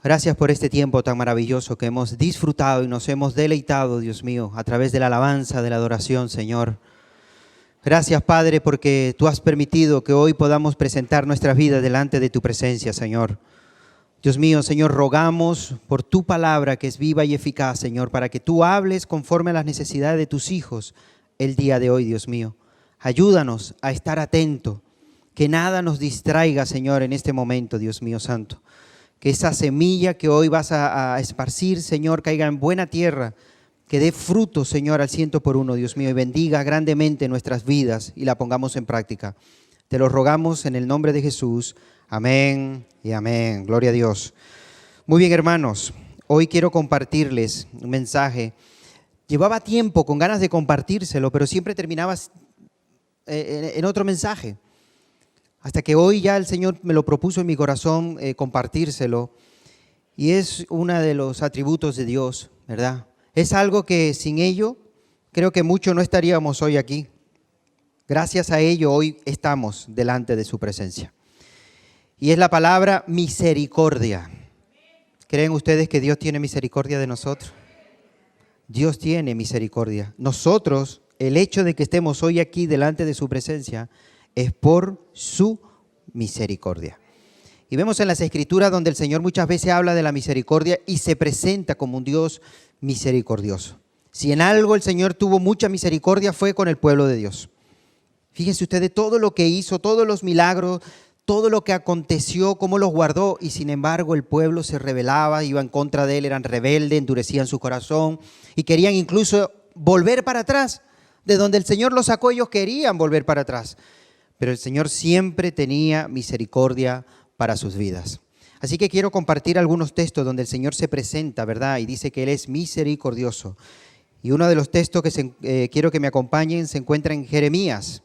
Gracias por este tiempo tan maravilloso que hemos disfrutado y nos hemos deleitado, Dios mío, a través de la alabanza, de la adoración, Señor. Gracias, Padre, porque Tú has permitido que hoy podamos presentar nuestras vidas delante de Tu presencia, Señor. Dios mío, Señor, rogamos por Tu palabra que es viva y eficaz, Señor, para que Tú hables conforme a las necesidades de Tus hijos el día de hoy, Dios mío. Ayúdanos a estar atentos, que nada nos distraiga, Señor, en este momento, Dios mío santo. Que esa semilla que hoy vas a esparcir, Señor, caiga en buena tierra, que dé fruto, Señor, al 100%, Dios mío, y bendiga grandemente nuestras vidas y la pongamos en práctica. Te lo rogamos en el nombre de Jesús. Amén y amén. Gloria a Dios. Muy bien, hermanos, hoy quiero compartirles un mensaje. Llevaba tiempo con ganas de compartírselo, pero siempre terminaba en otro mensaje. Hasta que hoy ya el Señor me lo propuso en mi corazón compartírselo. Y es uno de los atributos de Dios, ¿verdad? Es algo que sin ello creo que muchos no estaríamos hoy aquí. Gracias a ello hoy estamos delante de su presencia. Y es la palabra misericordia. ¿Creen ustedes que Dios tiene misericordia de nosotros? Dios tiene misericordia. Nosotros, el hecho de que estemos hoy aquí delante de su presencia es por su misericordia. Y vemos en las Escrituras donde el Señor muchas veces habla de la misericordia y se presenta como un Dios misericordioso. Si en algo el Señor tuvo mucha misericordia fue con el pueblo de Dios. Fíjense ustedes todo lo que hizo, todos los milagros, todo lo que aconteció, cómo los guardó, y sin embargo el pueblo se rebelaba, iba en contra de él, eran rebeldes, endurecían su corazón y querían incluso volver para atrás. De donde el Señor los sacó, ellos querían volver para atrás. Pero el Señor siempre tenía misericordia para sus vidas. Así que quiero compartir algunos textos donde el Señor se presenta, ¿verdad? Y dice que Él es misericordioso. Y uno de los textos que quiero que me acompañen se encuentra en Jeremías.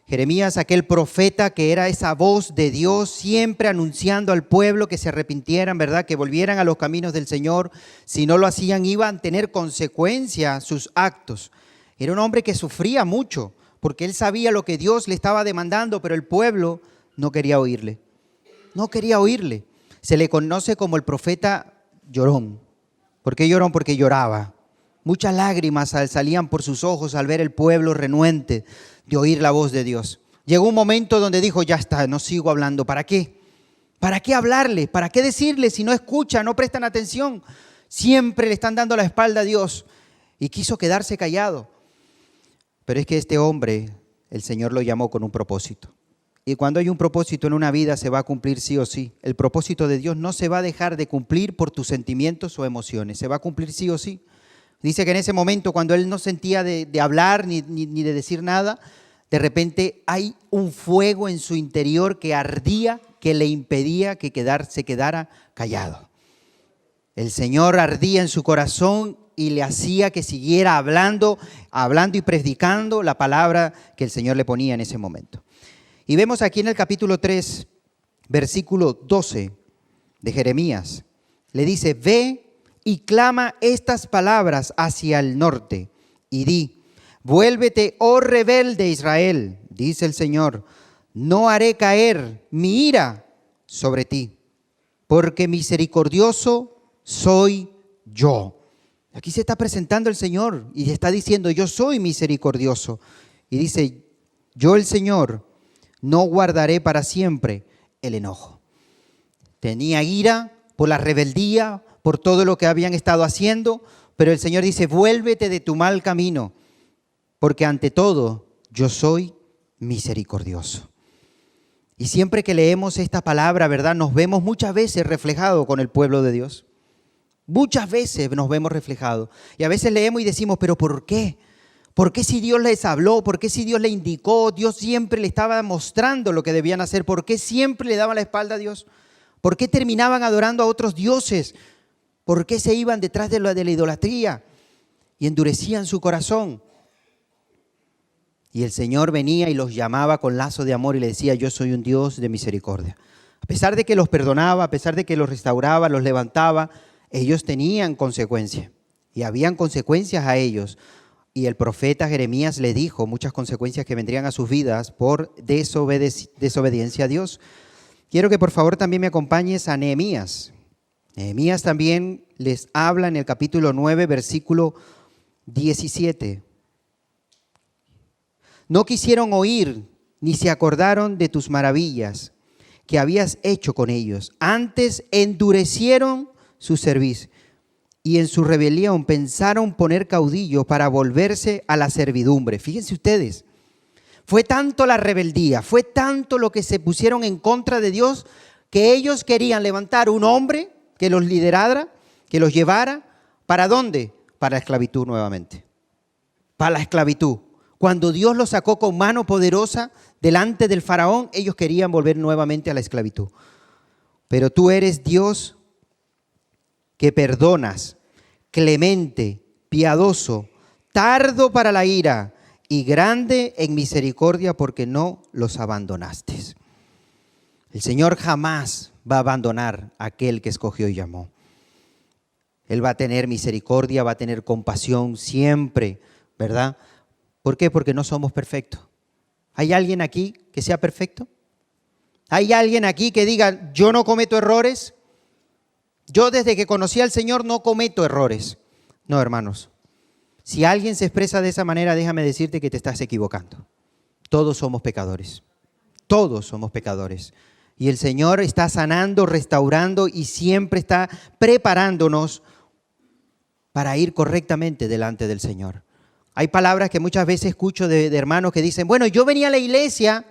Jeremías, aquel profeta que era esa voz de Dios, siempre anunciando al pueblo que se arrepintieran, ¿verdad? Que volvieran a los caminos del Señor. Si no lo hacían, iban a tener consecuencias sus actos. Era un hombre que sufría mucho, porque él sabía lo que Dios le estaba demandando, pero el pueblo no quería oírle. No quería oírle. Se le conoce como el profeta llorón. ¿Por qué llorón? Porque lloraba. Muchas lágrimas salían por sus ojos al ver el pueblo renuente de oír la voz de Dios. Llegó un momento donde dijo, ya está, no sigo hablando. ¿Para qué? ¿Para qué hablarle? ¿Para qué decirle si no escuchan, no prestan atención? Siempre le están dando la espalda a Dios. Y quiso quedarse callado. Pero es que este hombre, el Señor lo llamó con un propósito. Y cuando hay un propósito en una vida se va a cumplir sí o sí. El propósito de Dios no se va a dejar de cumplir por tus sentimientos o emociones. Se va a cumplir sí o sí. Dice que en ese momento cuando él no sentía de hablar ni de decir nada, de repente hay un fuego en su interior que ardía, que le impedía que se quedara callado. El Señor ardía en su corazón y le hacía que siguiera hablando y predicando la palabra que el Señor le ponía en ese momento. Y vemos aquí en el capítulo 3, versículo 12 de Jeremías, le dice, ve y clama estas palabras hacia el norte y di, vuélvete, oh rebelde Israel, dice el Señor, no haré caer mi ira sobre ti, porque misericordioso soy yo. Aquí se está presentando el Señor y está diciendo, yo soy misericordioso. Y dice, yo el Señor no guardaré para siempre el enojo. Tenía ira por la rebeldía, por todo lo que habían estado haciendo, pero el Señor dice, vuélvete de tu mal camino, porque ante todo yo soy misericordioso. Y siempre que leemos esta palabra, ¿verdad? Nos vemos muchas veces reflejados con el pueblo de Dios. Muchas veces nos vemos reflejados. Y a veces leemos y decimos, ¿pero por qué? ¿Por qué si Dios les habló? ¿Por qué si Dios le indicó? Dios siempre le estaba mostrando lo que debían hacer. ¿Por qué siempre le daban la espalda a Dios? ¿Por qué terminaban adorando a otros dioses? ¿Por qué se iban detrás de la idolatría? Y endurecían su corazón. Y el Señor venía y los llamaba con lazo de amor y le decía, yo soy un Dios de misericordia. A pesar de que los perdonaba, a pesar de que los restauraba, los levantaba, ellos tenían consecuencias y habían consecuencias a ellos. Y el profeta Jeremías le dijo muchas consecuencias que vendrían a sus vidas por desobediencia a Dios. Quiero que por favor también me acompañes a Nehemías. Nehemías también les habla en el capítulo 9, versículo 17. No quisieron oír ni se acordaron de tus maravillas que habías hecho con ellos. Antes endurecieron su cerviz y en su rebelión pensaron poner caudillo para volverse a la servidumbre. Fíjense ustedes, fue tanto la rebeldía, fue tanto lo que se pusieron en contra de Dios, que ellos querían levantar un hombre que los liderara, que los llevara. ¿Para dónde? Para la esclavitud nuevamente. Para la esclavitud. Cuando Dios los sacó con mano poderosa delante del faraón, ellos querían volver nuevamente a la esclavitud. Pero tú eres Dios que perdonas, clemente, piadoso, tardo para la ira y grande en misericordia, porque no los abandonaste. El Señor jamás va a abandonar a aquel que escogió y llamó. Él va a tener misericordia, va a tener compasión siempre, ¿verdad? ¿Por qué? Porque no somos perfectos. ¿Hay alguien aquí que sea perfecto? ¿Hay alguien aquí que diga, yo no cometo errores? Yo desde que conocí al Señor no cometo errores. No, hermanos. Si alguien se expresa de esa manera, déjame decirte que te estás equivocando. Todos somos pecadores. Todos somos pecadores. Y el Señor está sanando, restaurando y siempre está preparándonos para ir correctamente delante del Señor. Hay palabras que muchas veces escucho de hermanos que dicen, bueno, yo venía a la iglesia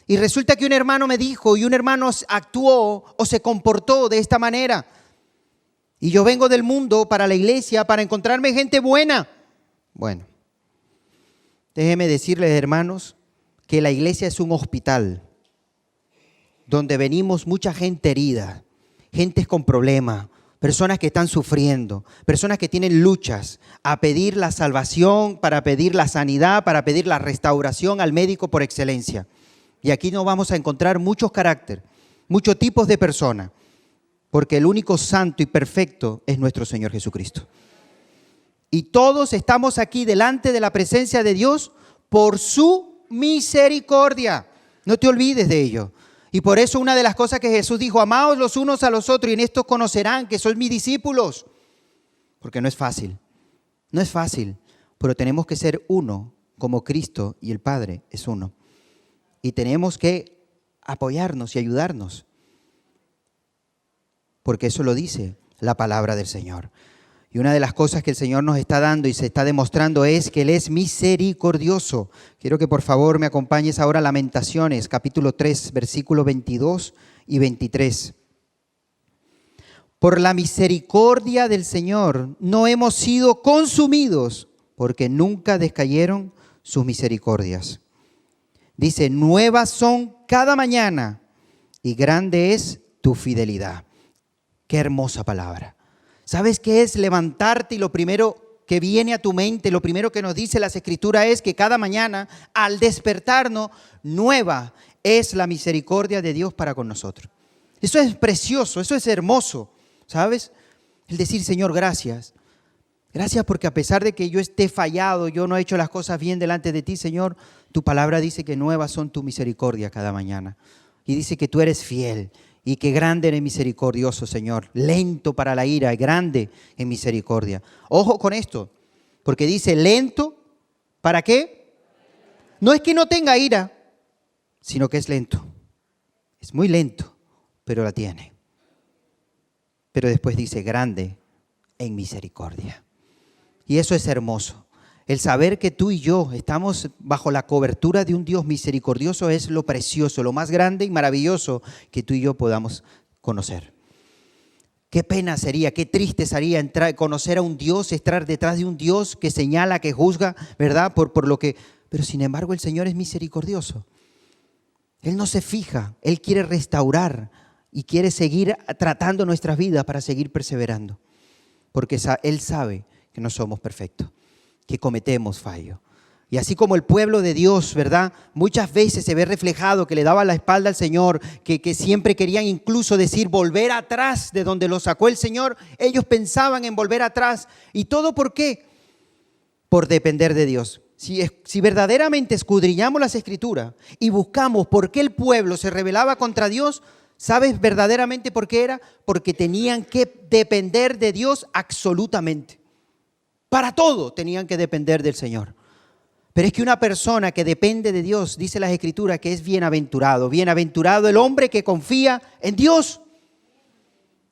y resulta que un hermano me dijo y un hermano actuó o se comportó de esta manera. Y yo vengo del mundo para la iglesia para encontrarme gente buena. Bueno, déjenme decirles, hermanos, que la iglesia es un hospital donde venimos mucha gente herida, gentes con problemas, personas que están sufriendo, personas que tienen luchas, a pedir la salvación, para pedir la sanidad, para pedir la restauración al médico por excelencia. Y aquí nos vamos a encontrar muchos caracteres, muchos tipos de personas, porque el único santo y perfecto es nuestro Señor Jesucristo. Y todos estamos aquí delante de la presencia de Dios por su misericordia. No te olvides de ello. Y por eso una de las cosas que Jesús dijo, amaos los unos a los otros y en esto conocerán que sois mis discípulos. Porque no es fácil, pero tenemos que ser uno como Cristo y el Padre es uno. Y tenemos que apoyarnos y ayudarnos. Porque eso lo dice la palabra del Señor. Y una de las cosas que el Señor nos está dando y se está demostrando es que Él es misericordioso. Quiero que por favor me acompañes ahora a Lamentaciones, capítulo 3, versículos 22 y 23. Por la misericordia del Señor no hemos sido consumidos, porque nunca descayeron sus misericordias. Dice, nuevas son cada mañana y grande es tu fidelidad. Qué hermosa palabra. ¿Sabes qué es levantarte? Y lo primero que viene a tu mente, lo primero que nos dice las Escrituras es que cada mañana, al despertarnos, nueva es la misericordia de Dios para con nosotros. Eso es precioso, eso es hermoso, ¿sabes? El decir, Señor, gracias. Gracias porque a pesar de que yo esté fallado, yo no he hecho las cosas bien delante de ti, Señor, tu palabra dice que nuevas son tu misericordia cada mañana. Y dice que tú eres fiel. Y que grande eres misericordioso, Señor. Lento para la ira y grande en misericordia. Ojo con esto, porque dice lento, ¿para qué? No es que no tenga ira, sino que es lento. Es muy lento, pero la tiene. Pero después dice grande en misericordia. Y eso es hermoso. El saber que tú y yo estamos bajo la cobertura de un Dios misericordioso es lo precioso, lo más grande y maravilloso que tú y yo podamos conocer. Qué pena sería, qué triste sería conocer a un Dios, estar detrás de un Dios que señala, que juzga, ¿verdad? Por lo que, pero sin embargo el Señor es misericordioso. Él no se fija, Él quiere restaurar y quiere seguir tratando nuestras vidas para seguir perseverando. Porque Él sabe que no somos perfectos, que cometemos fallo. Y así como el pueblo de Dios, ¿verdad? Muchas veces se ve reflejado que le daba la espalda al Señor, que siempre querían incluso decir volver atrás de donde los sacó el Señor. Ellos pensaban en volver atrás. ¿Y todo por qué? Por depender de Dios. Si verdaderamente escudriñamos las Escrituras y buscamos por qué el pueblo se rebelaba contra Dios, ¿Sabes verdaderamente por qué era? Porque tenían que depender de Dios absolutamente. Para todo tenían que depender del Señor. Pero es que una persona que depende de Dios, dice las Escrituras, que es bienaventurado. Bienaventurado el hombre que confía en Dios.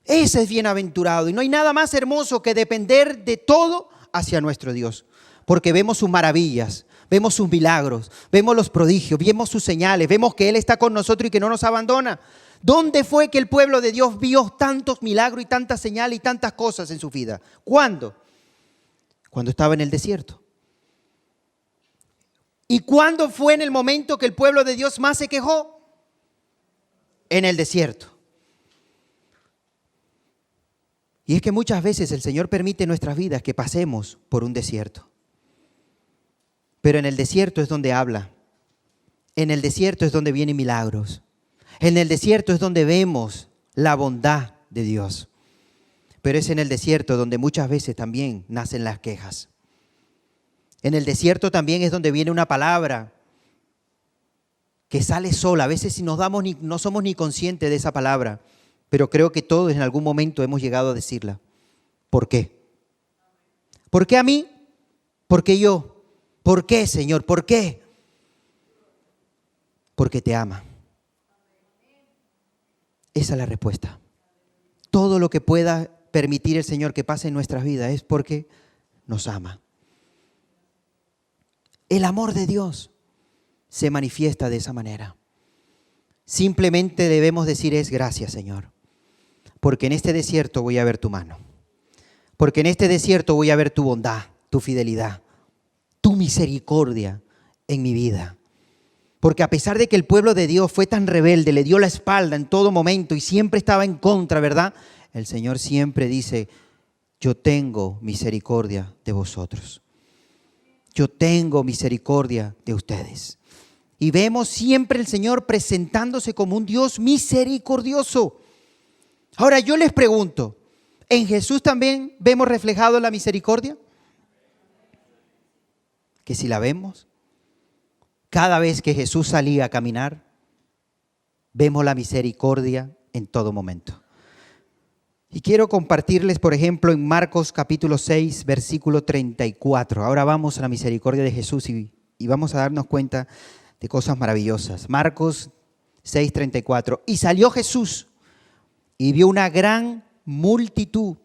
Ese es bienaventurado. Y no hay nada más hermoso que depender de todo hacia nuestro Dios. Porque vemos sus maravillas, vemos sus milagros, vemos los prodigios, vemos sus señales, vemos que Él está con nosotros y que no nos abandona. ¿Dónde fue que el pueblo de Dios vio tantos milagros y tantas señales y tantas cosas en su vida? ¿Cuándo? Cuando estaba en el desierto. ¿Y cuándo fue en el momento que el pueblo de Dios más se quejó? En el desierto. Y es que muchas veces el Señor permite en nuestras vidas que pasemos por un desierto. Pero en el desierto es donde habla. En el desierto es donde vienen milagros. En el desierto es donde vemos la bondad de Dios. Pero es en el desierto donde muchas veces también nacen las quejas. En el desierto también es donde viene una palabra que sale sola. A veces si no somos ni conscientes de esa palabra, pero creo que todos en algún momento hemos llegado a decirla. ¿Por qué? ¿Por qué a mí? ¿Por qué yo? ¿Por qué, Señor? ¿Por qué? Porque te ama. Esa es la respuesta. Todo lo que pueda permitir el Señor que pase en nuestras vidas es porque nos ama. El amor de Dios se manifiesta de esa manera. Simplemente debemos decir es gracias, Señor, porque en este desierto voy a ver tu mano, porque en este desierto voy a ver tu bondad, tu fidelidad, tu misericordia en mi vida. Porque a pesar de que el pueblo de Dios fue tan rebelde, le dio la espalda en todo momento y siempre estaba en contra, ¿verdad? El Señor siempre dice, yo tengo misericordia de vosotros. Yo tengo misericordia de ustedes. Y vemos siempre el Señor presentándose como un Dios misericordioso. Ahora yo les pregunto, ¿en Jesús también vemos reflejado la misericordia? Que si la vemos, cada vez que Jesús salía a caminar, vemos la misericordia en todo momento. Y quiero compartirles, por ejemplo, en Marcos capítulo 6, versículo 34. Ahora vamos a la misericordia de Jesús y vamos a darnos cuenta de cosas maravillosas. Marcos 6, 34. Y salió Jesús y vio una gran multitud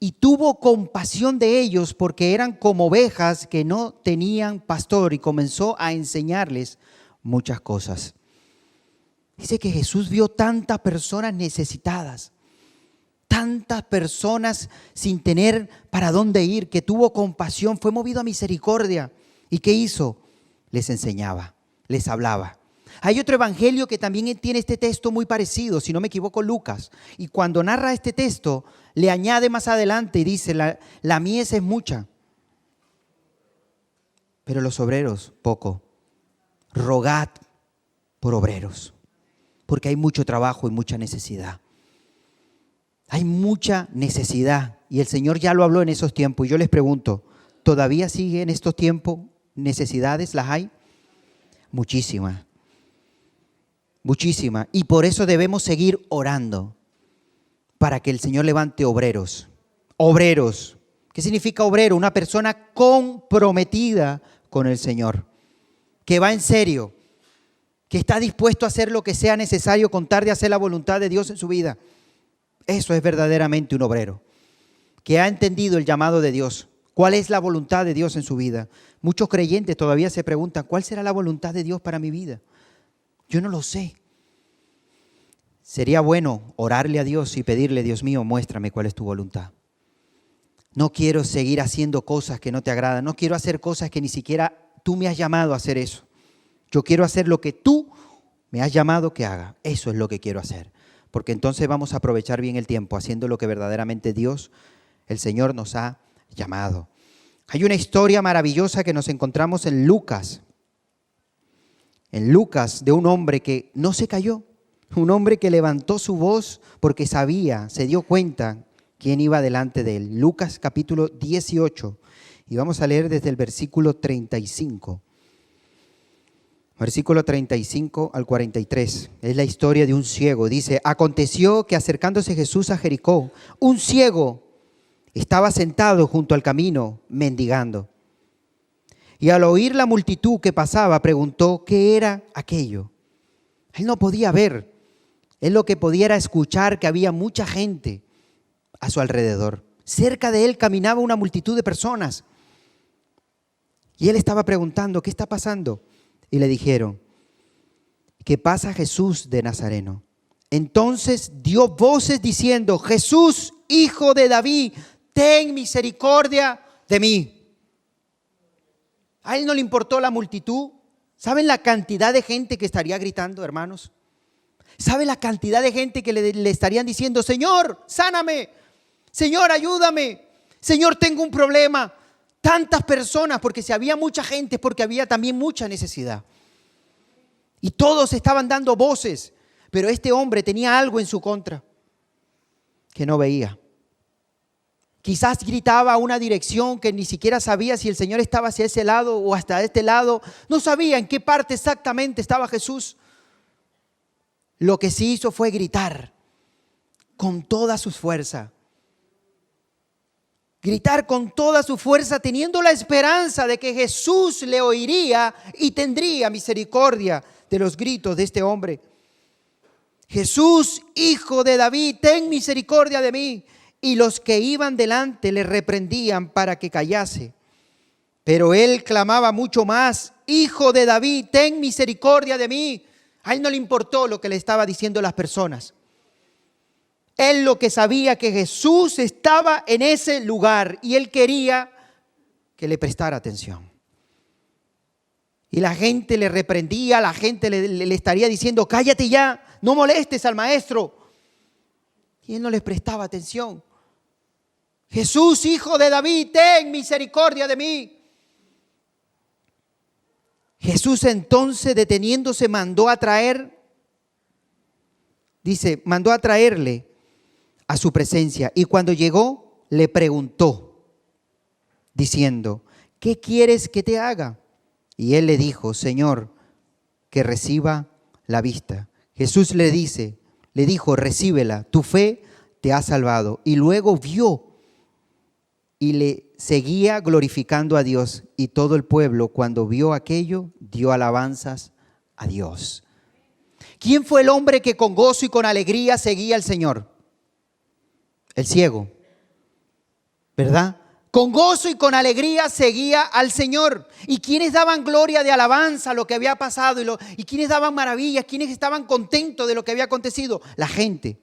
y tuvo compasión de ellos porque eran como ovejas que no tenían pastor y comenzó a enseñarles muchas cosas. Dice que Jesús vio tantas personas necesitadas, tantas personas sin tener para dónde ir, que tuvo compasión, fue movido a misericordia. ¿Y qué hizo? Les enseñaba, les hablaba. Hay otro evangelio que también tiene este texto muy parecido, si no me equivoco, Lucas. Y cuando narra este texto, le añade más adelante y dice, la mies es mucha, pero los obreros poco. Rogad por obreros, porque hay mucho trabajo y mucha necesidad. Hay mucha necesidad y el Señor ya lo habló en esos tiempos. Y yo les pregunto, ¿todavía sigue en estos tiempos necesidades? ¿Las hay? Muchísimas. Muchísimas. Y por eso debemos seguir orando para que el Señor levante obreros. Obreros. ¿Qué significa obrero? Una persona comprometida con el Señor, que va en serio, que está dispuesto a hacer lo que sea necesario con tal de hacer la voluntad de Dios en su vida. Eso es verdaderamente un obrero, que ha entendido el llamado de Dios. ¿Cuál es la voluntad de Dios en su vida? Muchos creyentes todavía se preguntan, ¿cuál será la voluntad de Dios para mi vida? Yo no lo sé. Sería bueno orarle a Dios y pedirle, Dios mío, muéstrame cuál es tu voluntad. No quiero seguir haciendo cosas que no te agradan. No quiero hacer cosas que ni siquiera tú me has llamado a hacer eso. Yo quiero hacer lo que tú me has llamado que haga. Eso es lo que quiero hacer. Porque entonces vamos a aprovechar bien el tiempo haciendo lo que verdaderamente Dios, el Señor, nos ha llamado. Hay una historia maravillosa que nos encontramos en Lucas. En Lucas, de un hombre que no se cayó. Un hombre que levantó su voz porque sabía, se dio cuenta quién iba delante de él. Lucas capítulo 18. Y vamos a leer desde el versículo 35. Versículo 35 al 43. Es la historia de un ciego. Dice: aconteció que acercándose Jesús a Jericó, un ciego estaba sentado junto al camino mendigando. Y al oír la multitud que pasaba, preguntó qué era aquello. Él no podía ver. Él lo que podía era escuchar que había mucha gente a su alrededor. Cerca de él caminaba una multitud de personas. Y él estaba preguntando, ¿qué está pasando? Y le dijeron: ¿qué pasa Jesús de Nazareno? Entonces dio voces diciendo: Jesús, hijo de David, ten misericordia de mí. A él no le importó la multitud. ¿Saben la cantidad de gente que estaría gritando, hermanos? ¿Saben la cantidad de gente que le estarían diciendo: Señor, sáname, Señor, ayúdame, Señor, tengo un problema? Tantas personas, porque si había mucha gente, porque había también mucha necesidad. Y todos estaban dando voces, pero este hombre tenía algo en su contra que no veía. Quizás gritaba a una dirección que ni siquiera sabía si el Señor estaba hacia ese lado o hasta este lado. No sabía en qué parte exactamente estaba Jesús. Lo que sí hizo fue gritar con toda su fuerza. Gritar con toda su fuerza, teniendo la esperanza de que Jesús le oiría y tendría misericordia de los gritos de este hombre. Jesús, hijo de David, ten misericordia de mí. Y los que iban delante le reprendían para que callase. Pero él clamaba mucho más: Hijo de David, ten misericordia de mí. A él no le importó lo que le estaba diciendo las personas. Él lo que sabía que Jesús estaba en ese lugar y él quería que le prestara atención. Y la gente le reprendía, la gente le estaría diciendo: cállate ya, no molestes al maestro. Y él no les prestaba atención. Jesús, hijo de David, ten misericordia de mí. Jesús entonces, deteniéndose, mandó a traerle a su presencia. Y cuando llegó, le preguntó, diciendo: ¿qué quieres que te haga? Y él le dijo: Señor, que reciba la vista. Jesús le dijo: recíbela, tu fe te ha salvado. Y luego vio y le seguía glorificando a Dios. Y todo el pueblo, cuando vio aquello, dio alabanzas a Dios. ¿Quién fue el hombre que con gozo y con alegría seguía al Señor? El ciego, ¿verdad? Con gozo y con alegría seguía al Señor. ¿Y quiénes daban gloria de alabanza a lo que había pasado? ¿Y quiénes daban maravillas? ¿Quiénes estaban contentos de lo que había acontecido? La gente.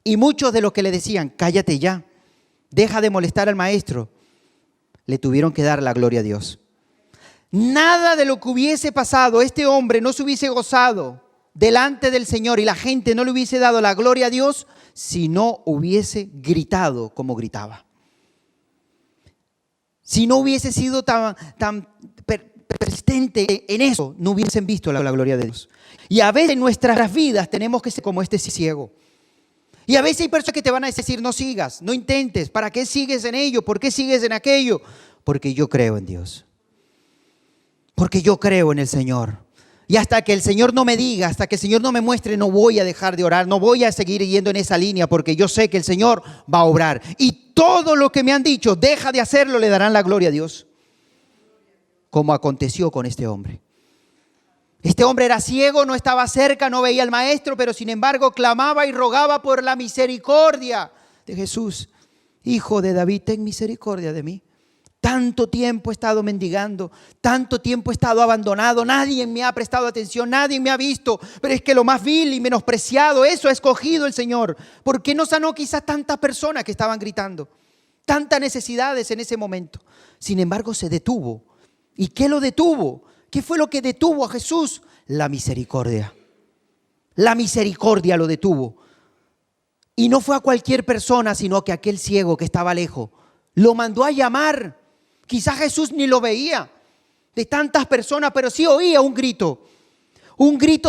Y muchos de los que le decían: cállate ya, deja de molestar al maestro, le tuvieron que dar la gloria a Dios. Nada de lo que hubiese pasado, este hombre no se hubiese gozado delante del Señor y la gente no le hubiese dado la gloria a Dios si no hubiese gritado como gritaba. Si no hubiese sido tan persistente en eso, no hubiesen visto la gloria de Dios. Y a veces en nuestras vidas tenemos que ser como este ciego. Y a veces hay personas que te van a decir: no sigas, no intentes, ¿para qué sigues en ello? ¿Por qué sigues en aquello? Porque yo creo en Dios. Porque yo creo en el Señor. Y hasta que el Señor no me diga, hasta que el Señor no me muestre, no voy a dejar de orar, no voy a seguir yendo en esa línea, porque yo sé que el Señor va a obrar. Y todo lo que me han dicho, deja de hacerlo, le darán la gloria a Dios. Como aconteció con este hombre. Este hombre era ciego, no estaba cerca, no veía al maestro, pero sin embargo clamaba y rogaba por la misericordia de Jesús. Hijo de David, ten misericordia de mí. Tanto tiempo he estado mendigando, tanto tiempo he estado abandonado, nadie me ha prestado atención, nadie me ha visto, pero es que lo más vil y menospreciado, eso ha escogido el Señor. ¿Por qué no sanó quizás tantas personas que estaban gritando? Tantas necesidades en ese momento. Sin embargo, se detuvo. ¿Y qué lo detuvo? ¿Qué fue lo que detuvo a Jesús? La misericordia. La misericordia lo detuvo. Y no fue a cualquier persona, sino que aquel ciego que estaba lejos lo mandó a llamar. Quizás Jesús ni lo veía de tantas personas, pero sí oía un grito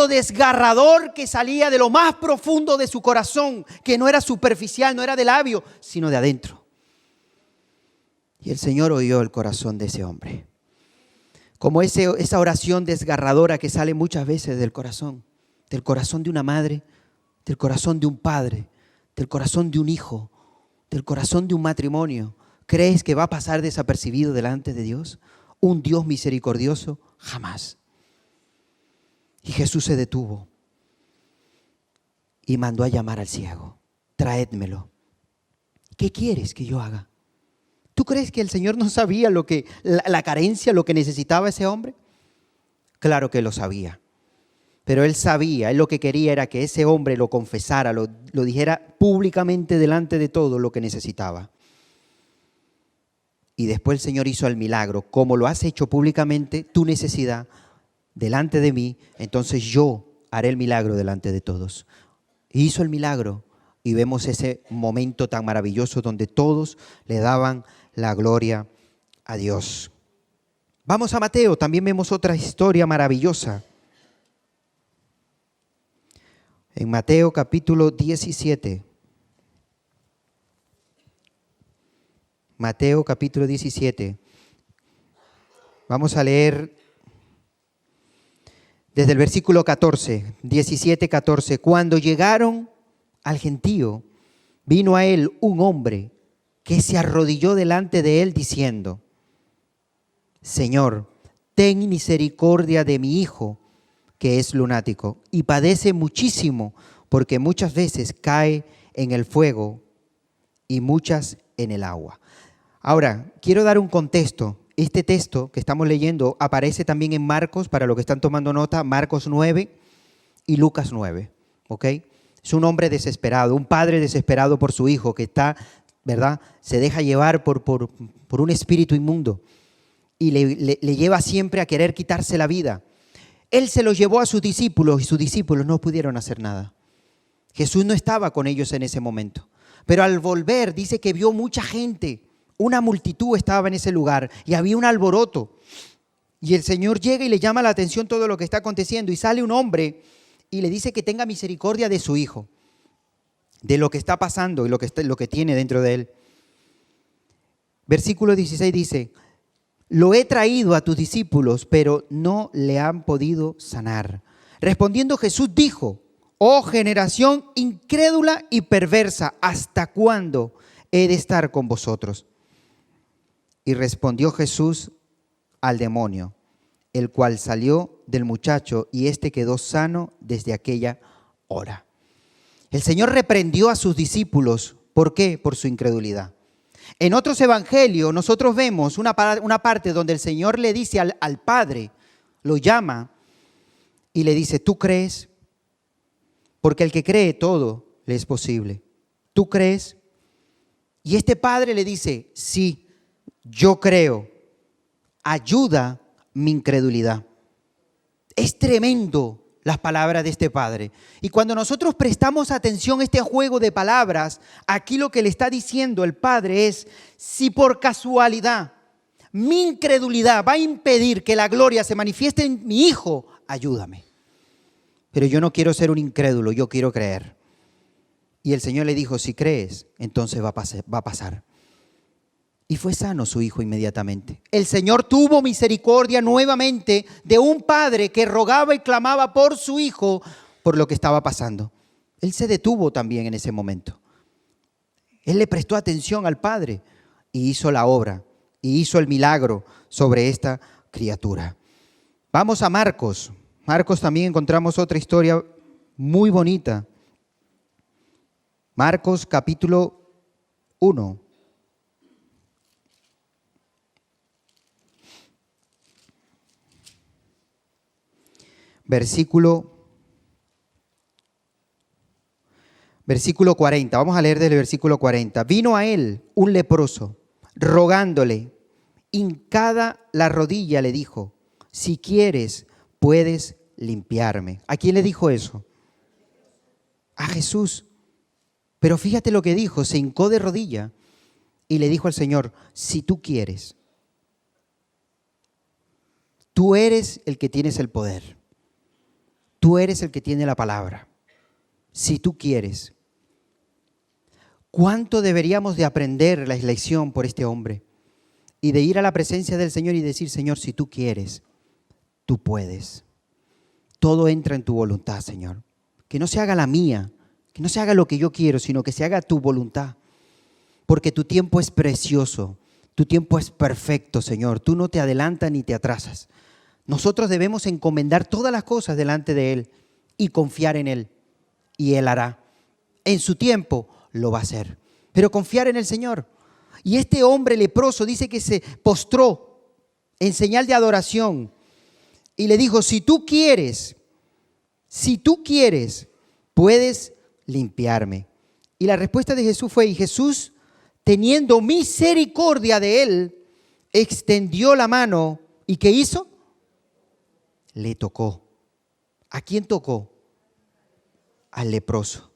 desgarrador que salía de lo más profundo de su corazón, que no era superficial, no era de labio, sino de adentro. Y el Señor oyó el corazón de ese hombre. como esa oración desgarradora que sale muchas veces del corazón de una madre, del corazón de un padre, del corazón de un hijo, del corazón de un matrimonio. ¿Crees que va a pasar desapercibido delante de Dios? Un Dios misericordioso, jamás. Y Jesús se detuvo y mandó a llamar al ciego. Traédmelo. ¿Qué quieres que yo haga? ¿Tú crees que el Señor no sabía la carencia, lo que necesitaba ese hombre? Claro que lo sabía. Pero Él sabía, Él lo que quería era que ese hombre lo confesara, lo dijera públicamente delante de todo lo que necesitaba. Y después el Señor hizo el milagro. Como lo has hecho públicamente, tu necesidad delante de mí, entonces yo haré el milagro delante de todos. Y hizo el milagro y vemos ese momento tan maravilloso donde todos le daban la gloria a Dios. Vamos a Mateo, también vemos otra historia maravillosa. En Mateo capítulo 17. Mateo capítulo 17. Vamos a leer desde el versículo 14, 17, 14. Cuando llegaron al gentío, vino a él un hombre que se arrodilló delante de él diciendo: Señor, ten misericordia de mi hijo, que es lunático y padece muchísimo, porque muchas veces cae en el fuego y muchas en el agua. Ahora, quiero dar un contexto. Este texto que estamos leyendo aparece también en Marcos, para los que están tomando nota, Marcos 9 y Lucas 9, ¿ok? Es un hombre desesperado, un padre desesperado por su hijo que está, ¿verdad? Se deja llevar por un espíritu inmundo y le lleva siempre a querer quitarse la vida. Él se lo llevó a sus discípulos y sus discípulos no pudieron hacer nada. Jesús no estaba con ellos en ese momento. Pero al volver dice que vio mucha gente, una multitud estaba en ese lugar y había un alboroto. Y el Señor llega y le llama la atención todo lo que está aconteciendo y sale un hombre y le dice que tenga misericordia de su hijo, de lo que está pasando y lo que tiene dentro de él. Versículo 16 dice: lo he traído a tus discípulos, pero no le han podido sanar. Respondiendo Jesús dijo: oh generación incrédula y perversa, ¿hasta cuándo he de estar con vosotros? Y respondió Jesús al demonio, el cual salió del muchacho y éste quedó sano desde aquella hora. El Señor reprendió a sus discípulos. ¿Por qué? Por su incredulidad. En otros evangelios nosotros vemos una parte donde el Señor le dice al Padre, lo llama y le dice: ¿tú crees? Porque el que cree todo le es posible. ¿Tú crees? Y este Padre le dice: sí, yo creo. Ayuda mi incredulidad. Es tremendo las palabras de este Padre. Y cuando nosotros prestamos atención a este juego de palabras, aquí lo que le está diciendo el Padre es: si por casualidad mi incredulidad va a impedir que la gloria se manifieste en mi hijo, ayúdame. Pero yo no quiero ser un incrédulo, yo quiero creer. Y el Señor le dijo: si crees, entonces va a pasar. Y fue sano su hijo inmediatamente. El Señor tuvo misericordia nuevamente de un padre que rogaba y clamaba por su hijo por lo que estaba pasando. Él se detuvo también en ese momento. Él le prestó atención al Padre y hizo la obra y hizo el milagro sobre esta criatura. Vamos a Marcos. Marcos también encontramos otra historia muy bonita. Marcos capítulo 1. Versículo 40. Vamos a leer desde el versículo 40. Vino a él un leproso, rogándole, hincada la rodilla, le dijo: si quieres, puedes limpiarme. ¿A quién le dijo eso? A Jesús. Pero fíjate lo que dijo: se hincó de rodilla y le dijo al Señor: si tú quieres, tú eres el que tienes el poder. Tú eres el que tiene la palabra. Si tú quieres. ¿Cuánto deberíamos de aprender la lección por este hombre? Y de ir a la presencia del Señor y decir: Señor, si tú quieres, tú puedes. Todo entra en tu voluntad, Señor. Que no se haga la mía, que no se haga lo que yo quiero, sino que se haga tu voluntad. Porque tu tiempo es precioso, tu tiempo es perfecto, Señor. Tú no te adelantas ni te atrasas. Nosotros debemos encomendar todas las cosas delante de Él y confiar en Él. Y Él hará. En su tiempo lo va a hacer. Pero confiar en el Señor. Y este hombre leproso dice que se postró en señal de adoración y le dijo, si tú quieres, puedes limpiarme. Y la respuesta de Jesús fue, y Jesús, teniendo misericordia de él, extendió la mano. ¿Y qué hizo? Le tocó. ¿A quién tocó? Al leproso.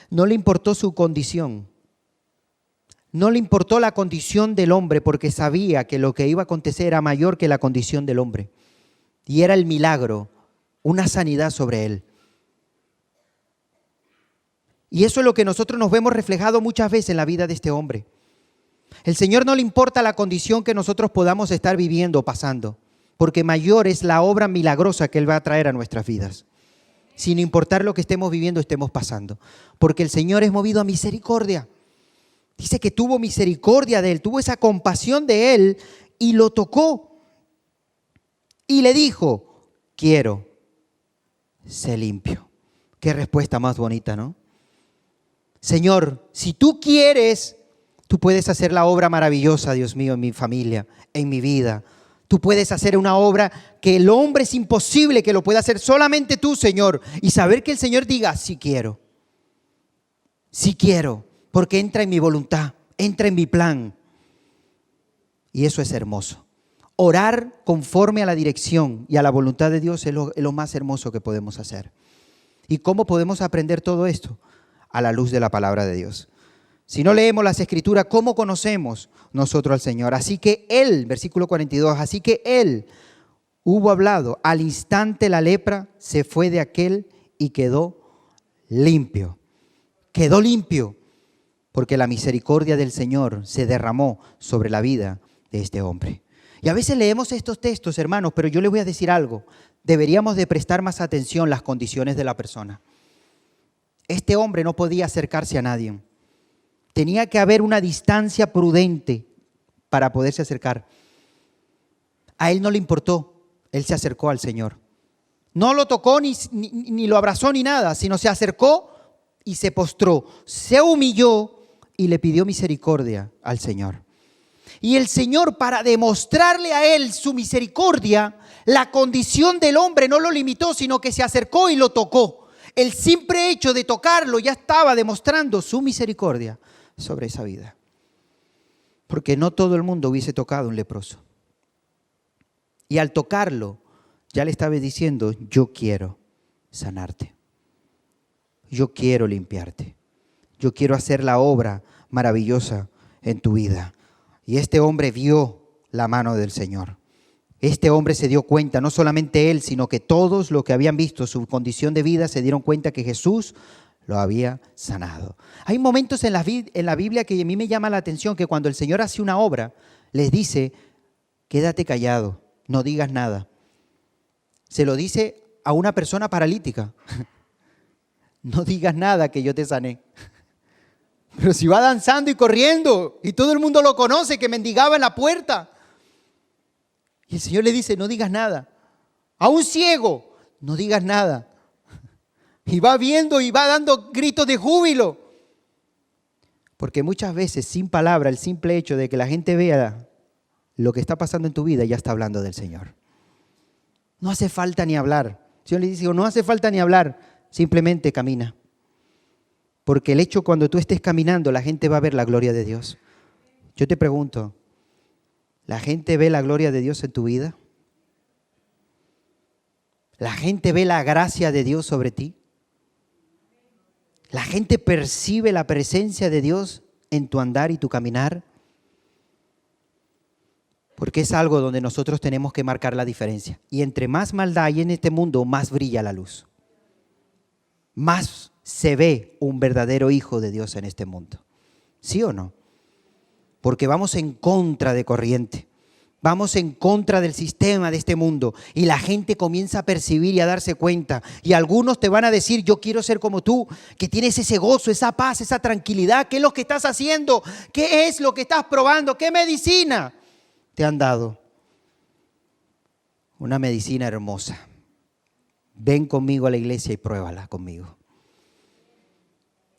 No le importó su condición. No le importó la condición del hombre porque sabía que lo que iba a acontecer era mayor que la condición del hombre. Y era el milagro, una sanidad sobre él. Y eso es lo que nosotros nos vemos reflejado muchas veces en la vida de este hombre. El Señor no le importa la condición que nosotros podamos estar viviendo o pasando, porque mayor es la obra milagrosa que Él va a traer a nuestras vidas. Sin importar lo que estemos viviendo, estemos pasando. Porque el Señor es movido a misericordia. Dice que tuvo misericordia de él, tuvo esa compasión de él y lo tocó. Y le dijo, quiero, sé limpio. Qué respuesta más bonita, ¿no? Señor, si tú quieres, tú puedes hacer la obra maravillosa, Dios mío, en mi familia, en mi vida. Tú puedes hacer una obra que el hombre es imposible que lo pueda hacer, solamente tú, Señor. Y saber que el Señor diga, sí quiero, porque entra en mi voluntad, entra en mi plan. Y eso es hermoso. Orar conforme a la dirección y a la voluntad de Dios es lo más hermoso que podemos hacer. ¿Y cómo podemos aprender todo esto? A la luz de la palabra de Dios. Si no leemos las Escrituras, ¿cómo conocemos nosotros al Señor? Así que Él, versículo 42, así que Él hubo hablado, al instante la lepra se fue de aquel y quedó limpio. Quedó limpio, porque la misericordia del Señor se derramó sobre la vida de este hombre. Y a veces leemos estos textos, hermanos, pero yo les voy a decir algo. Deberíamos de prestar más atención a las condiciones de la persona. Este hombre no podía acercarse a nadie. Tenía que haber una distancia prudente para poderse acercar. A él no le importó, él se acercó al Señor. No lo tocó ni lo abrazó ni nada, sino se acercó y se postró, se humilló y le pidió misericordia al Señor. Y el Señor, para demostrarle a él su misericordia, la condición del hombre no lo limitó, sino que se acercó y lo tocó. El simple hecho de tocarlo ya estaba demostrando su misericordia sobre esa vida. Porque no todo el mundo hubiese tocado a un leproso. Y al tocarlo, ya le estaba diciendo, yo quiero sanarte. Yo quiero limpiarte. Yo quiero hacer la obra maravillosa en tu vida. Y este hombre vio la mano del Señor. Este hombre se dio cuenta, no solamente él, sino que todos los que habían visto su condición de vida se dieron cuenta que Jesús lo había sanado. Hay momentos en la Biblia que a mí me llama la atención, que cuando el Señor hace una obra, les dice, quédate callado, no digas nada. Se lo dice a una persona paralítica. No digas nada que yo te sané. Pero si va danzando y corriendo y todo el mundo lo conoce, que mendigaba en la puerta. Y el Señor le dice, no digas nada. A un ciego, no digas nada. Y va viendo y va dando gritos de júbilo. Porque muchas veces, sin palabra, el simple hecho de que la gente vea lo que está pasando en tu vida, ya está hablando del Señor. No hace falta ni hablar. El Señor le dice, no hace falta ni hablar, simplemente camina. Porque el hecho cuando tú estés caminando, la gente va a ver la gloria de Dios. Yo te pregunto, ¿la gente ve la gloria de Dios en tu vida? ¿La gente ve la gracia de Dios sobre ti? ¿La gente percibe la presencia de Dios en tu andar y tu caminar? Porque es algo donde nosotros tenemos que marcar la diferencia. Y entre más maldad hay en este mundo, más brilla la luz. Más se ve un verdadero hijo de Dios en este mundo. ¿Sí o no? Porque vamos en contra de corriente. Vamos en contra del sistema de este mundo y la gente comienza a percibir y a darse cuenta. Y algunos te van a decir, yo quiero ser como tú, que tienes ese gozo, esa paz, esa tranquilidad. ¿Qué es lo que estás haciendo? ¿Qué es lo que estás probando? ¿Qué medicina te han dado? Una medicina hermosa. Ven conmigo a la iglesia y pruébala conmigo.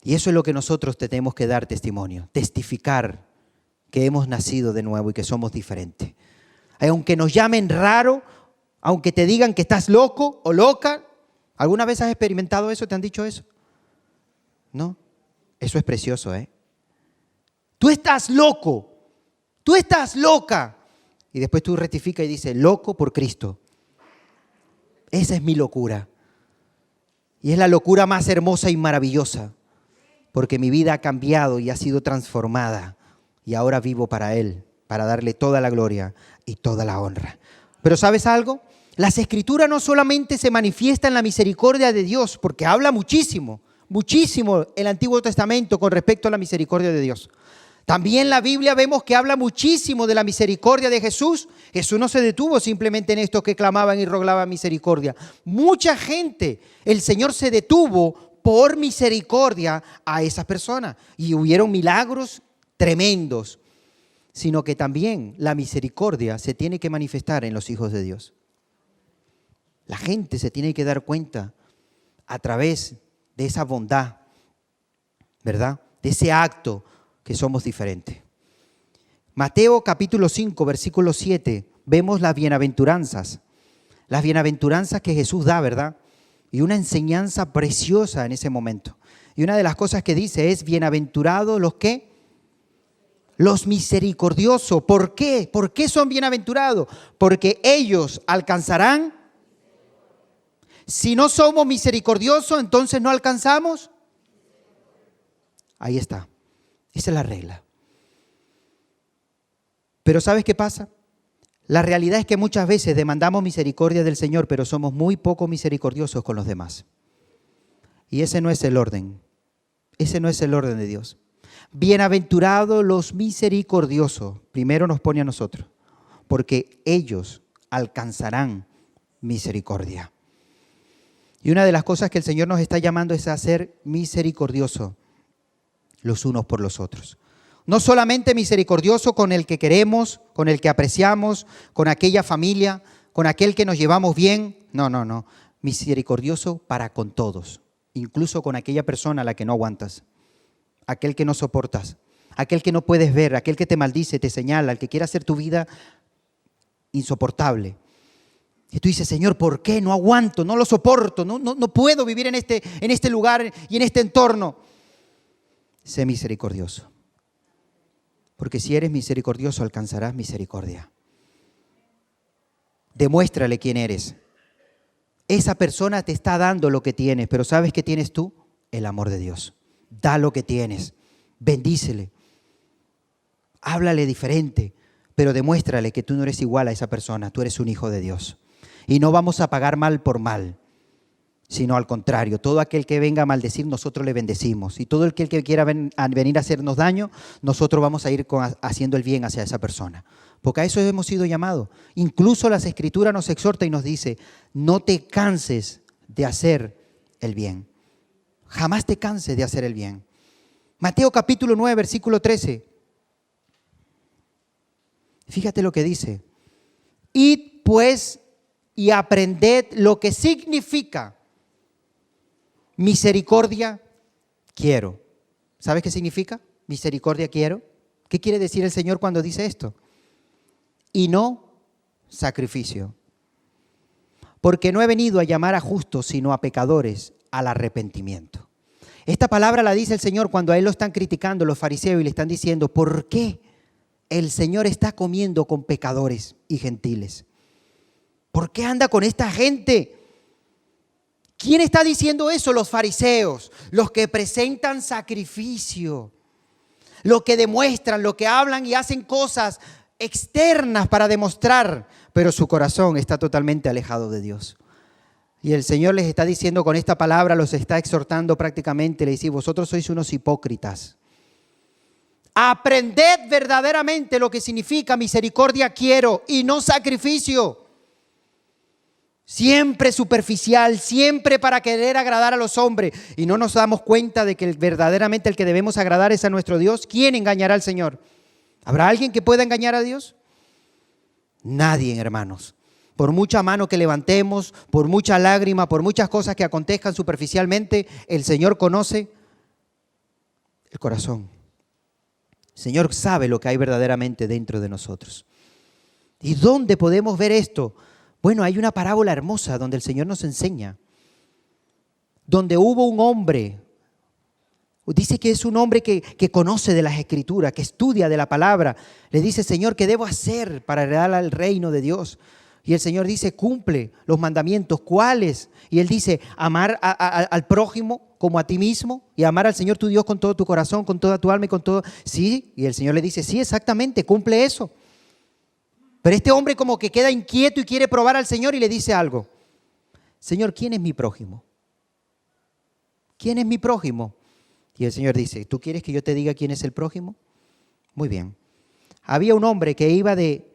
Y eso es lo que nosotros tenemos que dar testimonio, testificar que hemos nacido de nuevo y que somos diferentes. Aunque nos llamen raro, aunque te digan que estás loco o loca, ¿alguna vez has experimentado eso? ¿Te han dicho eso? ¿No? Eso es precioso, ¿eh? Tú estás loco, tú estás loca. Y después tú rectificas y dices, loco por Cristo. Esa es mi locura. Y es la locura más hermosa y maravillosa, porque mi vida ha cambiado y ha sido transformada. Y ahora vivo para Él, para darle toda la gloria y toda la honra. Pero ¿sabes algo? Las Escrituras no solamente se manifiestan en la misericordia de Dios, porque habla muchísimo, muchísimo el Antiguo Testamento con respecto a la misericordia de Dios. También la Biblia vemos que habla muchísimo de la misericordia de Jesús. Jesús no se detuvo simplemente en estos que clamaban y rogaban misericordia. Mucha gente, el Señor se detuvo por misericordia a esas personas. Y hubieron milagros tremendos. Sino que también la misericordia se tiene que manifestar en los hijos de Dios. La gente se tiene que dar cuenta a través de esa bondad, ¿verdad? De ese acto que somos diferentes. Mateo capítulo 5, versículo 7, vemos las bienaventuranzas que Jesús da, ¿verdad? Y una enseñanza preciosa en ese momento. Y una de las cosas que dice es, bienaventurados los que... Los misericordiosos. ¿Por qué? ¿Por qué son bienaventurados? Porque ellos alcanzarán. Si no somos misericordiosos, entonces no alcanzamos. Ahí está. Esa es la regla. Pero ¿sabes qué pasa? La realidad es que muchas veces demandamos misericordia del Señor, pero somos muy poco misericordiosos con los demás. Y ese no es el orden. Ese no es el orden de Dios. Bienaventurados los misericordiosos. Primero nos pone a nosotros, porque ellos alcanzarán misericordia. Y una de las cosas que el Señor nos está llamando es a ser misericordiosos los unos por los otros. No solamente misericordioso con el que queremos, con el que apreciamos, con aquella familia, con aquel que nos llevamos bien. No. Misericordioso para con todos, incluso con aquella persona a la que no aguantas, aquel que no soportas, aquel que no puedes ver, aquel que te maldice, te señala, el que quiere hacer tu vida insoportable. Y tú dices, Señor, ¿por qué? No aguanto, no lo soporto, no puedo vivir en este lugar y en este entorno. Sé misericordioso. Porque si eres misericordioso, alcanzarás misericordia. Demuéstrale quién eres. Esa persona te está dando lo que tienes, pero ¿sabes qué tienes tú? El amor de Dios. Da lo que tienes. Bendícele. Háblale diferente, pero demuéstrale que tú no eres igual a esa persona. Tú eres un hijo de Dios. Y no vamos a pagar mal por mal, sino al contrario. Todo aquel que venga a maldecir, nosotros le bendecimos. Y todo aquel que quiera venir a hacernos daño, nosotros vamos a ir haciendo el bien hacia esa persona. Porque a eso hemos sido llamados. Incluso las Escrituras nos exhorta y nos dice, no te canses de hacer el bien. Jamás te canses de hacer el bien. Mateo capítulo 9, versículo 13. Fíjate lo que dice. Id pues y aprended lo que significa misericordia quiero. ¿Sabes qué significa? Misericordia quiero. ¿Qué quiere decir el Señor cuando dice esto? Y no sacrificio. Porque no he venido a llamar a justos, sino a pecadores al arrepentimiento. Esta palabra la dice el Señor cuando a Él lo están criticando los fariseos y le están diciendo, ¿por qué el Señor está comiendo con pecadores y gentiles? ¿Por qué anda con esta gente? ¿Quién está diciendo eso? Los fariseos, los que presentan sacrificio, los que demuestran, los que hablan y hacen cosas externas para demostrar, pero su corazón está totalmente alejado de Dios. Y el Señor les está diciendo con esta palabra, los está exhortando prácticamente, le dice, vosotros sois unos hipócritas. Aprended verdaderamente lo que significa misericordia quiero y no sacrificio. Siempre superficial, siempre para querer agradar a los hombres. Y no nos damos cuenta de que verdaderamente el que debemos agradar es a nuestro Dios. ¿Quién engañará al Señor? ¿Habrá alguien que pueda engañar a Dios? Nadie, hermanos. Por mucha mano que levantemos, por mucha lágrima, por muchas cosas que acontezcan superficialmente, el Señor conoce el corazón. El Señor sabe lo que hay verdaderamente dentro de nosotros. ¿Y dónde podemos ver esto? Bueno, hay una parábola hermosa donde el Señor nos enseña. Donde hubo un hombre, dice que es un hombre que conoce de las Escrituras, que estudia de la palabra. Le dice, Señor, ¿qué debo hacer para heredar al reino de Dios? Y el Señor dice, cumple los mandamientos. ¿Cuáles? Y Él dice, amar al prójimo como a ti mismo y amar al Señor tu Dios con todo tu corazón, con toda tu alma y con todo. Sí, y el Señor le dice, sí, exactamente, cumple eso. Pero este hombre como que queda inquieto y quiere probar al Señor y le dice algo. Señor, ¿quién es mi prójimo? ¿Quién es mi prójimo? Y el Señor dice, ¿tú quieres que yo te diga quién es el prójimo? Muy bien. Había un hombre que iba de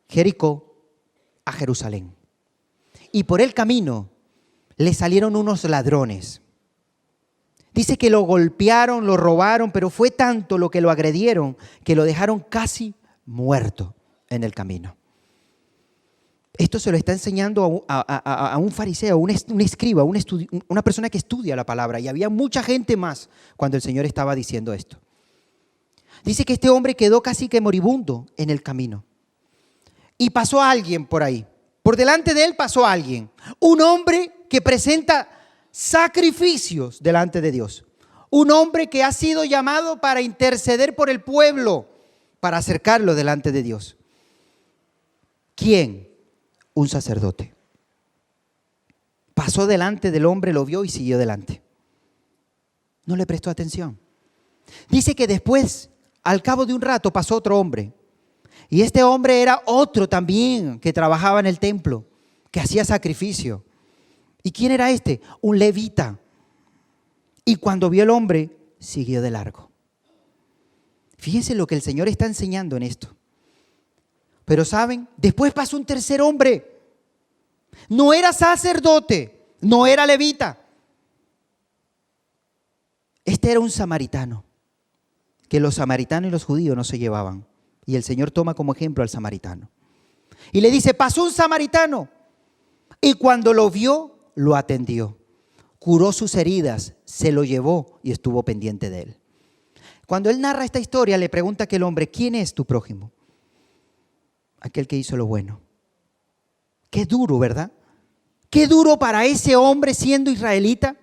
Jericó a Jerusalén. Y por el camino le salieron unos ladrones. Dice que lo golpearon, lo robaron, pero fue tanto lo que lo agredieron que lo dejaron casi muerto en el camino. Esto se lo está enseñando a un fariseo, un escriba, una persona que estudia la palabra. Y había mucha gente más cuando el Señor estaba diciendo esto. Dice que este hombre quedó casi que moribundo en el camino. Y pasó alguien por ahí. Por delante de él pasó alguien. Un hombre que presenta sacrificios delante de Dios. Un hombre que ha sido llamado para interceder por el pueblo, para acercarlo delante de Dios. ¿Quién? Un sacerdote. Pasó delante del hombre, lo vio y siguió delante. No le prestó atención. Dice que después, al cabo de un rato, pasó otro hombre. Y este hombre era otro también que trabajaba en el templo, que hacía sacrificio. ¿Y quién era este? Un levita. Y cuando vio el hombre, siguió de largo. Fíjense lo que el Señor está enseñando en esto. Pero ¿saben? Después pasó un tercer hombre. No era sacerdote, no era levita. Este era un samaritano, que los samaritanos y los judíos no se llevaban. Y el Señor toma como ejemplo al samaritano. Y le dice, pasó un samaritano. Y cuando lo vio, lo atendió. Curó sus heridas, se lo llevó y estuvo pendiente de él. Cuando él narra esta historia, le pregunta a aquel hombre, ¿quién es tu prójimo? Aquel que hizo lo bueno. Qué duro, ¿verdad? Qué duro para ese hombre siendo israelita,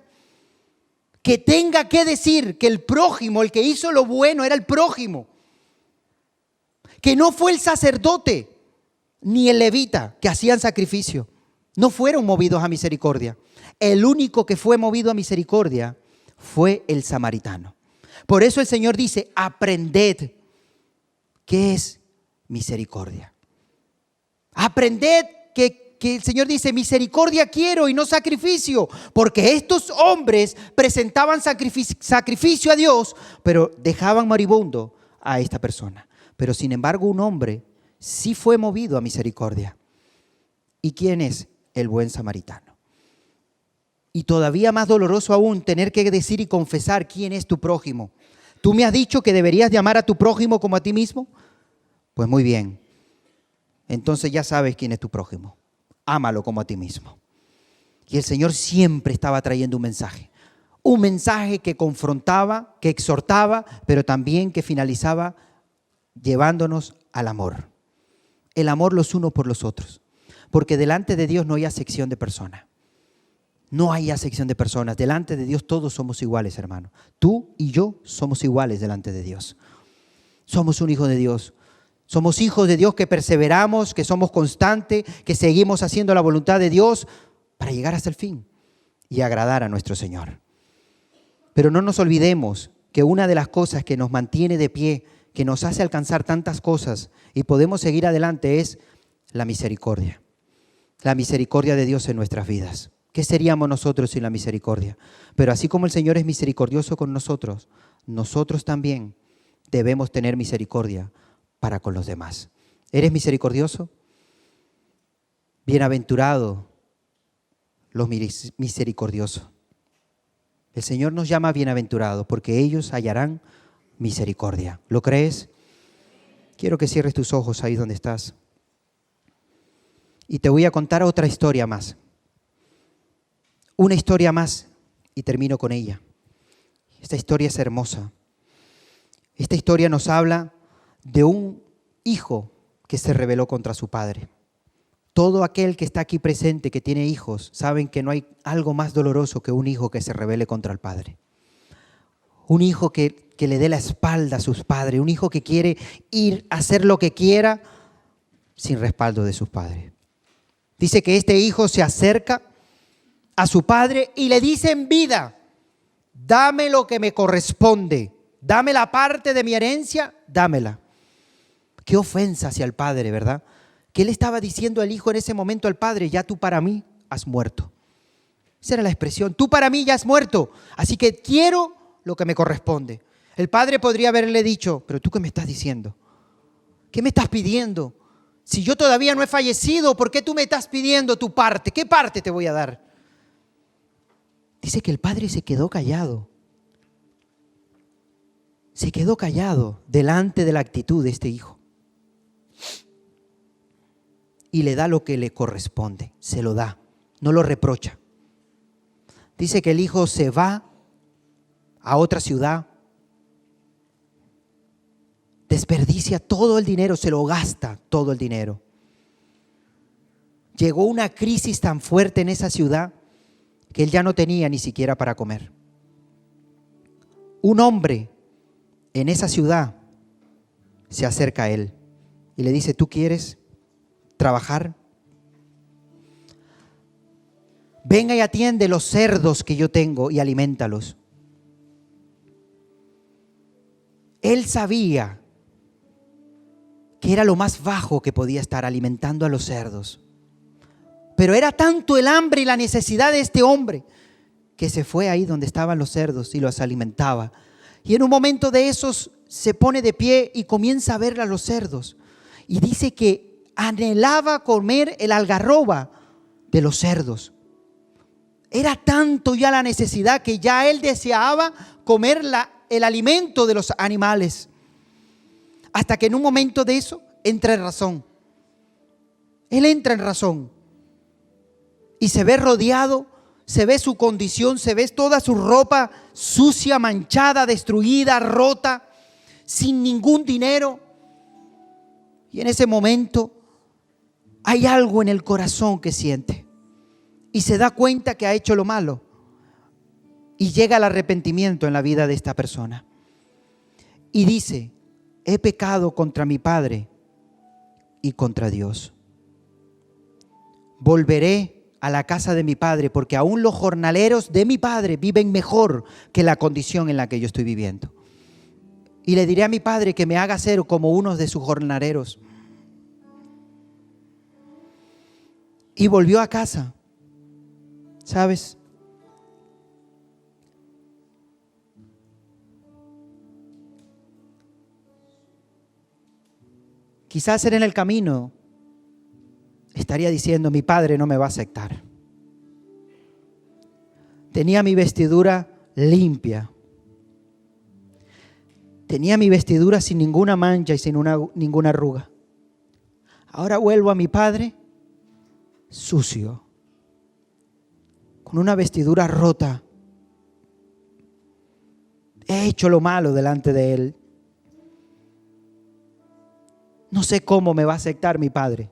que tenga que decir que el prójimo, el que hizo lo bueno, era el prójimo. Que no fue el sacerdote ni el levita que hacían sacrificio. No fueron movidos a misericordia. El único que fue movido a misericordia fue el samaritano. Por eso el Señor dice, aprended qué es misericordia. Aprended que el Señor dice, misericordia quiero y no sacrificio. Porque estos hombres presentaban sacrificio a Dios, pero dejaban moribundo a esta persona. Pero sin embargo un hombre sí fue movido a misericordia. ¿Y quién es? El buen samaritano. Y todavía más doloroso aún tener que decir y confesar quién es tu prójimo. ¿Tú me has dicho que deberías de amar a tu prójimo como a ti mismo? Pues muy bien. Entonces ya sabes quién es tu prójimo. Ámalo como a ti mismo. Y el Señor siempre estaba trayendo un mensaje. Un mensaje que confrontaba, que exhortaba, pero también que finalizaba llevándonos al amor. El amor los unos por los otros. Porque delante de Dios no hay acepción de personas. No hay acepción de personas. Delante de Dios todos somos iguales, hermano. Tú y yo somos iguales delante de Dios. Somos un hijo de Dios. Somos hijos de Dios que perseveramos, que somos constantes, que seguimos haciendo la voluntad de Dios para llegar hasta el fin y agradar a nuestro Señor. Pero no nos olvidemos que una de las cosas que nos mantiene de pie, que nos hace alcanzar tantas cosas y podemos seguir adelante es la misericordia. La misericordia de Dios en nuestras vidas. ¿Qué seríamos nosotros sin la misericordia? Pero así como el Señor es misericordioso con nosotros, nosotros también debemos tener misericordia para con los demás. ¿Eres misericordioso? Bienaventurados los misericordiosos. El Señor nos llama bienaventurados porque ellos hallarán misericordia. ¿Lo crees? Quiero que cierres tus ojos ahí donde estás. Y te voy a contar otra historia más. Una historia más y termino con ella. Esta historia es hermosa. Esta historia nos habla de un hijo que se rebeló contra su padre. Todo aquel que está aquí presente, que tiene hijos, saben que no hay algo más doloroso que un hijo que se rebele contra el padre. Un hijo que le dé la espalda a sus padres, un hijo que quiere ir a hacer lo que quiera sin respaldo de sus padres. Dice que este hijo se acerca a su padre y le dice en vida: dame lo que me corresponde, dame la parte de mi herencia, dámela. Qué ofensa hacia el padre, ¿verdad? ¿Qué le estaba diciendo el hijo en ese momento al padre? Ya tú para mí has muerto. Esa era la expresión, tú para mí ya has muerto, así que quiero lo que me corresponde. El padre podría haberle dicho: pero tú, ¿qué me estás diciendo? ¿Qué me estás pidiendo? Si yo todavía no he fallecido, ¿por qué tú me estás pidiendo tu parte? ¿Qué parte te voy a dar? Dice que el padre se quedó callado. Se quedó callado delante de la actitud de este hijo. Y le da lo que le corresponde, se lo da, no lo reprocha. Dice que el hijo se va a otra ciudad, desperdicia todo el dinero, se lo gasta todo el dinero. Llegó una crisis tan fuerte en esa ciudad que él ya no tenía ni siquiera para comer. Un hombre en esa ciudad se acerca a él y le dice: ¿tú quieres trabajar? Venga y atiende los cerdos que yo tengo y aliméntalos. Él sabía que era lo más bajo que podía estar, alimentando a los cerdos. Pero era tanto el hambre y la necesidad de este hombre que se fue ahí donde estaban los cerdos y los alimentaba. Y en un momento de esos se pone de pie y comienza a ver a los cerdos. Y dice que anhelaba comer el algarroba de los cerdos. Era tanto ya la necesidad que ya él deseaba comer el alimento de los animales. Hasta que en un momento de eso entra en razón. Él entra en razón. Y se ve rodeado, se ve su condición, se ve toda su ropa sucia, manchada, destruida, rota, sin ningún dinero. Y en ese momento hay algo en el corazón que siente. Y se da cuenta que ha hecho lo malo. Y llega el arrepentimiento en la vida de esta persona. Y dice: he pecado contra mi padre y contra Dios. Volveré a la casa de mi padre, porque aún los jornaleros de mi padre viven mejor que la condición en la que yo estoy viviendo. Y le diré a mi padre que me haga ser como uno de sus jornaleros. Y volvió a casa. ¿Sabes? Quizás él en el camino estaría diciendo: mi padre no me va a aceptar. Tenía mi vestidura limpia. Tenía mi vestidura sin ninguna mancha y sin ninguna arruga. Ahora vuelvo a mi padre sucio, con una vestidura rota. He hecho lo malo delante de él. No sé cómo me va a aceptar mi padre.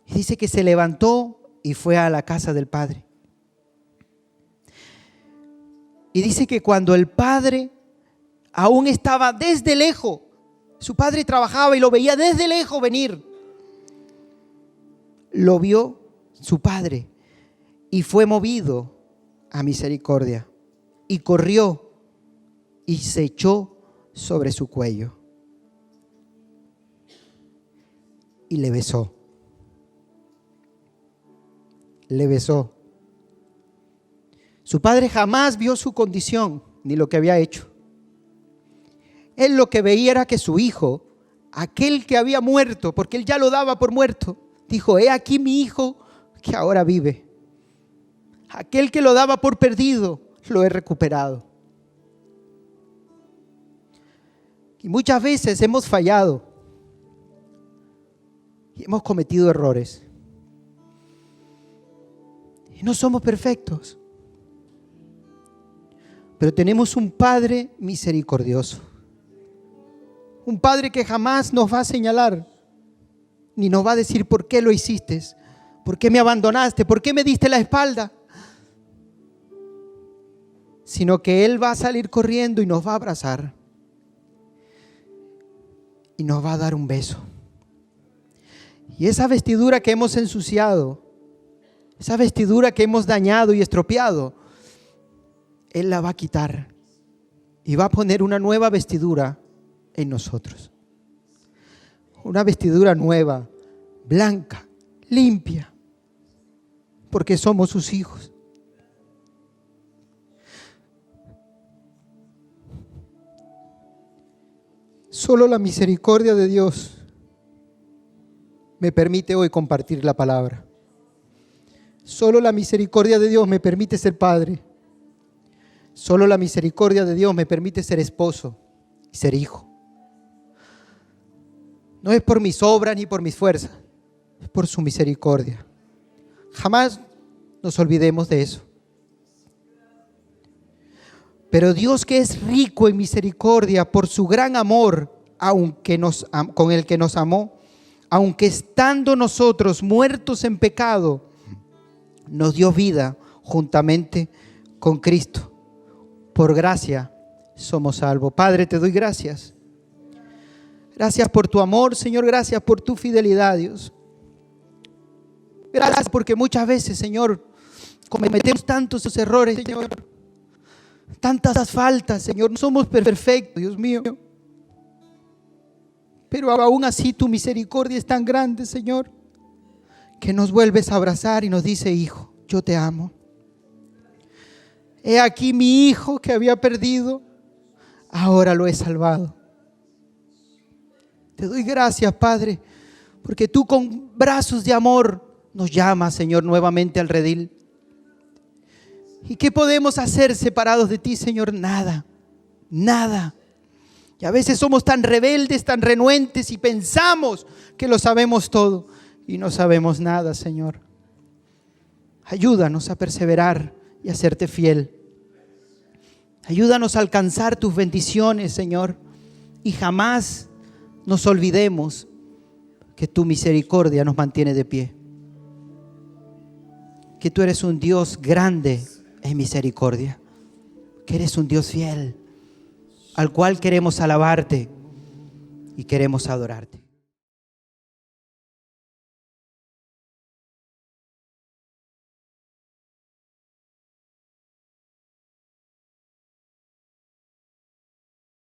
Y dice que se levantó y fue a la casa del padre. Y dice que cuando el padre aún estaba desde lejos, su padre trabajaba y lo veía desde lejos venir, lo vio su padre y fue movido a misericordia y corrió y se echó sobre su cuello y le besó. Le besó. Su padre jamás vio su condición ni lo que había hecho. Él lo que veía era que su hijo, aquel que había muerto, porque él ya lo daba por muerto, dijo: he aquí mi hijo que ahora vive. Aquel que lo daba por perdido, lo he recuperado. Y muchas veces hemos fallado y hemos cometido errores. Y no somos perfectos, pero tenemos un Padre misericordioso. Un Padre que jamás nos va a señalar, ni nos va a decir: ¿por qué lo hiciste? ¿Por qué me abandonaste? ¿Por qué me diste la espalda? Sino que Él va a salir corriendo y nos va a abrazar. Y nos va a dar un beso. Y esa vestidura que hemos ensuciado, esa vestidura que hemos dañado y estropeado, Él la va a quitar. Y va a poner una nueva vestidura en nosotros. Una vestidura nueva, blanca, limpia, porque somos sus hijos. Solo la misericordia de Dios me permite hoy compartir la palabra. Solo la misericordia de Dios me permite ser padre. Solo la misericordia de Dios me permite ser esposo y ser hijo. No es por mis obras ni por mis fuerzas, es por su misericordia. Jamás nos olvidemos de eso. Pero Dios, que es rico en misericordia por su gran amor, con el que nos amó, aunque estando nosotros muertos en pecado, nos dio vida juntamente con Cristo. Por gracia somos salvos. Padre, te doy gracias. Gracias por tu amor, Señor. Gracias por tu fidelidad, Dios. Gracias porque muchas veces, Señor, cometemos tantos errores, Señor. Tantas faltas, Señor. No somos perfectos, Dios mío. Pero aún así tu misericordia es tan grande, Señor, que nos vuelves a abrazar y nos dice: hijo, yo te amo. He aquí mi hijo que había perdido, ahora lo he salvado. Te doy gracias, Padre, porque tú con brazos de amor nos llamas, Señor, nuevamente al redil. ¿Y qué podemos hacer separados de ti, Señor? Nada, nada. Y a veces somos tan rebeldes, tan renuentes y pensamos que lo sabemos todo y no sabemos nada, Señor. Ayúdanos a perseverar y a serte fiel. Ayúdanos a alcanzar tus bendiciones, Señor, y jamás nos olvidemos que tu misericordia nos mantiene de pie. Que tú eres un Dios grande en misericordia, que eres un Dios fiel, al cual queremos alabarte y queremos adorarte.